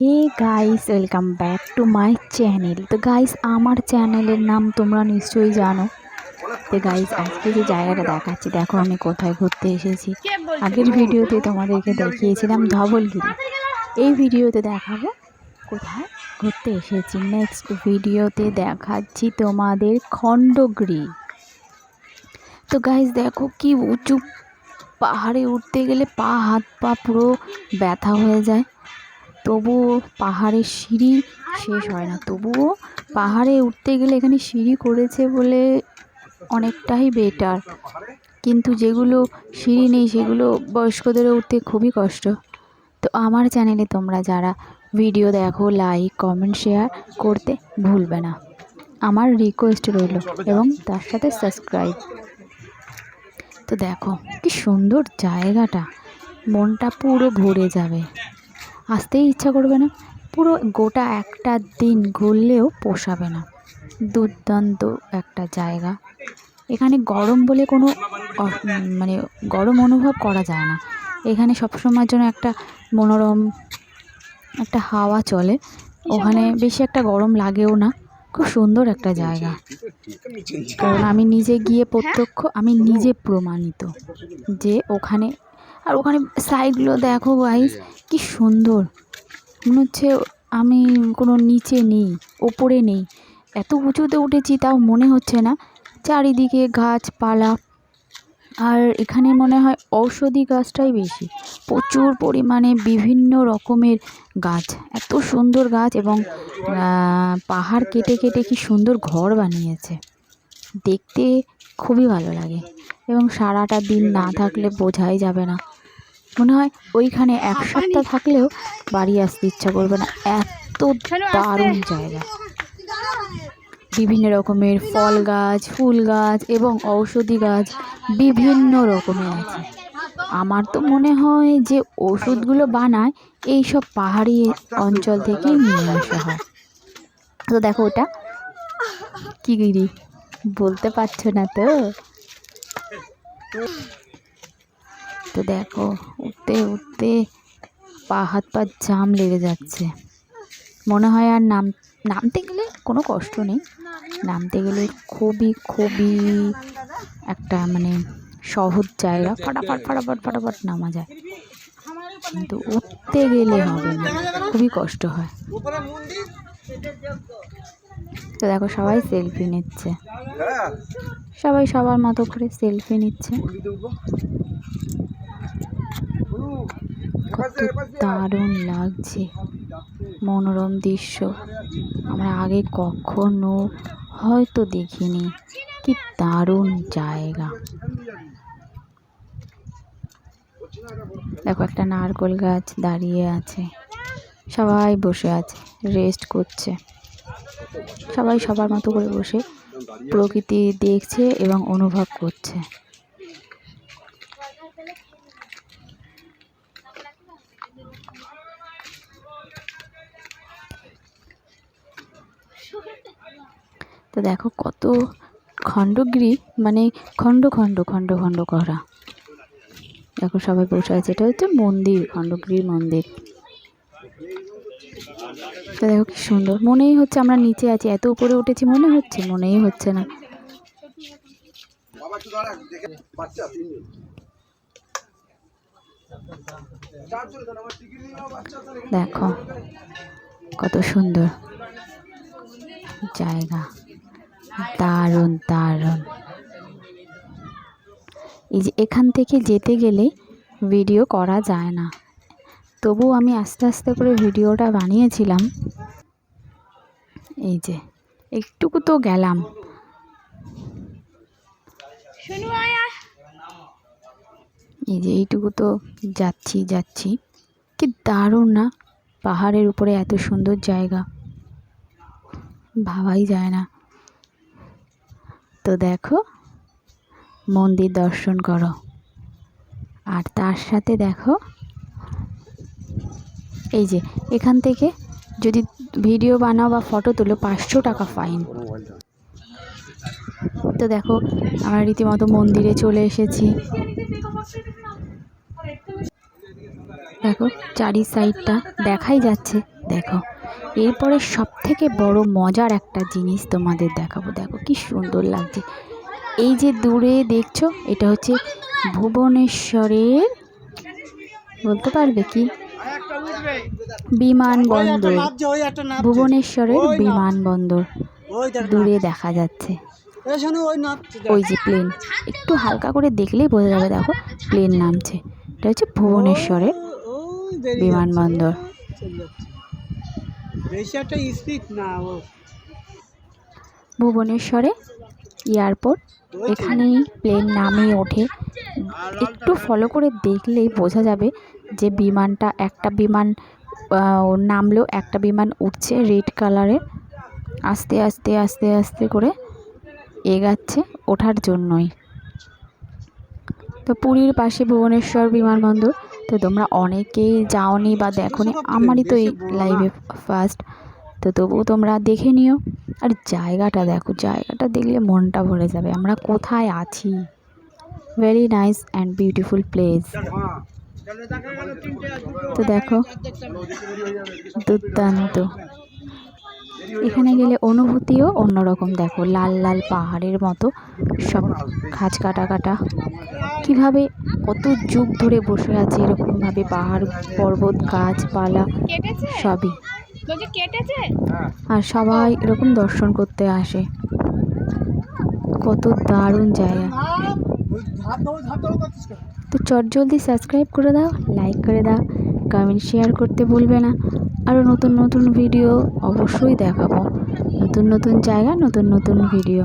Hey guys, welcome back to my channel. তো গাইস, আমার চ্যানেলের নাম তোমরা নিশ্চয়ই জানো। তো গাইস, আজকে যে জায়গাটা দেখাচ্ছি, দেখো আমি কোথায় ঘুরতে এসেছি। আগের ভিডিওতে তোমাদেরকে দেখিয়েছিলাম ধবলগিরি। এই ভিডিওতে দেখাবো কোথায় ঘুরতে এসেছি। নেক্সট ভিডিওতে দেখাচ্ছি তোমাদের খণ্ডগিরি। তো গাইস দেখো কি উঁচু, পাহাড়ে উঠতে গেলে হাত পা পুরো ব্যথা হয়ে যায়। তবুও পাহাড়ের সিঁড়ি শেষ হয় না। তবুও পাহাড়ে উঠতে গেলে এখানে সিঁড়ি করেছে বলে অনেকটাই বেটার, কিন্তু যেগুলো সিঁড়ি নেই সেগুলো বয়স্কদেরও উঠতে খুবই কষ্ট। তো আমার চ্যানেলে তোমরা যারা ভিডিও দেখো, লাইক কমেন্ট শেয়ার করতে ভুলবে না, আমার রিকোয়েস্ট রইল, এবং তার সাথে সাবস্ক্রাইব। তো দেখো কি সুন্দর জায়গাটা, মনটা পুরো ভরে যাবে, আসতেই ইচ্ছা করবে না। পুরো গোটা একটা দিন ঘুরলেও পোষাবে না। দুর্দান্ত একটা জায়গা। এখানে গরম বলে কোনো মানে গরম অনুভব করা যায় না। এখানে সবসময়ের জন্য একটা মনোরম একটা হাওয়া চলে। ওখানে বেশি একটা গরম লাগেও না। খুব সুন্দর একটা জায়গা, কারণ আমি নিজে গিয়ে আমি নিজে প্রমাণিত যে ওখানে। আর ওখানে সাইডগুলো দেখো গাইস, কি সুন্দর। মনে হচ্ছে আমি কোনো নিচে নেই, ওপরে নেই। এত উঁচুতে উঠেছি তাও মনে হচ্ছে না। চারিদিকে গাছপালা, আর এখানে মনে হয় ঔষধি গাছটাই বেশি। প্রচুর পরিমাণে বিভিন্ন রকমের গাছ, এত সুন্দর গাছ। এবং পাহাড় কেটে কেটে কি সুন্দর ঘর বানিয়েছে, দেখতে খুবই ভালো লাগে। এবং সারাটা দিন না থাকলে বোঝাই যাবে না। মনে হয় ওইখানে এক সপ্তাহ থাকলেও বাড়ি আসতে ইচ্ছা করবে না, এত দারুণ জায়গা। বিভিন্ন রকমের ফল গাছ, ফুল গাছ এবং ঔষধি গাছ বিভিন্ন রকমের আছে। আমার তো মনে হয় যে ওষুধগুলো বানায় এই সব পাহাড়ি অঞ্চল থেকেই নিয়ে আসা হয়। তো দেখো ওটা কি গিরি, বলতে পারছো না তো? তো দেখো উঠতে উঠতে হাত পা জাম লেগে যাচ্ছে। মনে হয় আর নামতে গেলে কোনো কষ্ট নেই। নামতে গেলে খুবই খুবই একটা মানে সহজ জায়গা, ফটাফট ফটাফট ফটাফট নামা যায়। কিন্তু উঠতে গেলে হবে না, খুবই কষ্ট হয়। তো দেখো সবাই সেলফি নিচ্ছে, সবাই সবার মতো করে সেলফি নিচ্ছে। কত দারুণ লাগছে, মনোরম দৃশ্য। আমরা আগে কখনো হয়তো দেখিনি। কি দারুণ জায়গা। দেখো একটা নারকেল গাছ দাঁড়িয়ে আছে, সবাই বসে আছে, রেস্ট করছে। সবাই সবার মতো করে বসে প্রকৃতি দেখছে এবং অনুভব করছে। তো দেখো কত খণ্ডগিরি, মানে খণ্ড খণ্ড খণ্ড খণ্ড করা। দেখো সবাই বসে আছে, এটা হচ্ছে মন্দির, খণ্ডগিরির মন্দির। তো দেখো কি সুন্দর, মনেই হচ্ছে আমরা নিচে আছি, এত উপরে উঠেছি মনে মনেই হচ্ছে না। দেখো কত সুন্দর জায়গা, দারুণ দারুণ। এই যে এখান থেকে যেতে গেলে ভিডিও করা যায় না, তবু আমি আস্তে আস্তে করে ভিডিওটা বানিয়েছিলাম। এই যে একটুকু তো গেলাম, এই যে এইটুকু তো যাচ্ছি। কি দারুণ না, পাহাড়ের উপরে এত সুন্দর জায়গা, ভাবাই যায় না। তো দেখো মন্দির দর্শন করো, আর তার সাথে দেখো এই যে এখান থেকে যদি ভিডিও বানাও বা ফটো তুলো 500 টাকা ফাইন। তো দেখো আমরা রীতিমতো মন্দিরে চলে এসেছি। দেখো চারি সাইডটা দেখাই যাচ্ছে দেখো এরপরে সব থেকে বড় মজার একটা জিনিস তোমাদের দেখাবো। দেখো কি সুন্দর লাগছে। এই যে দূরে দেখছো এটা হচ্ছে ভুবনেশ্বরের, বলতে পারবে কি, বিমানবন্দর। ভুবনেশ্বরের বিমানবন্দর দূরে দেখা যাচ্ছে। ওই যে প্লেন, একটু হালকা করে দেখলেই বোঝা যাবে। দেখো প্লেন নামছে, এটা হচ্ছে ভুবনেশ্বরের বিমানবন্দর। ভুবনেশ্বরে এয়ারপোর্ট, এখানেই প্লেন নামে ওঠে। একটু ফলো করে দেখলেই বোঝা যাবে যে বিমানটা, একটা বিমান নামলেও একটা বিমান উঠছে রেড কালারের, আস্তে আস্তে আস্তে আস্তে করে এগাচ্ছে ওঠার জন্যই। তো পুরীর পাশে ভুবনেশ্বর বিমানবন্দর। তো তোমরা অনেকেই যাওনি বা দেখোনি, আমারই তো এই লাইভে ফার্স্ট, তো তবুও তোমরা দেখে নিও। আর জায়গাটা দেখো, জায়গাটা দেখলে মনটা ভরে যাবে। আমরা কোথায় আছি, very nice and beautiful place. তো দেখো দুর্দান্ত, এখানে গেলে অনুভূতিও অন্যরকম। দেখো লাল লাল পাহাড়ের মতো সব খাঁজ কাটা কাটা, কীভাবে কত যুগ ধরে বসে আছে এরকমভাবে পাহাড় পর্বত গাছপালা সবই, আর সবাই এরকম দর্শন করতে আসে। কত দারুণ জায়গা। তো চটজলদি সাবস্ক্রাইব করে দাও, লাইক করে দাও, কমেন্ট শেয়ার করতে ভুলবে না। আরও নতুন নতুন ভিডিও অবশ্যই দেখাবো, নতুন নতুন জায়গা, নতুন নতুন ভিডিও।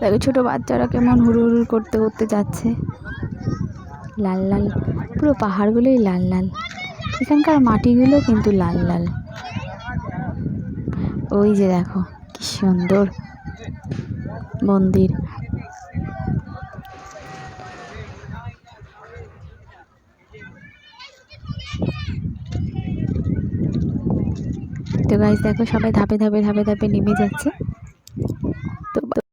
দেখো ছোটো বাচ্চারা কেমন হুড়ু হুড়ু করতে করতে যাচ্ছে। লাল লাল পুরো পাহাড়গুলোই লাল লাল, এখানকার মাটিগুলো কিন্তু লাল লাল। ওই যে দেখো কি সুন্দর মন্দির। তো গাইস দেখো সবাই ধাপে ধাপে ধাপে ধাপে নেমে যাচ্ছে।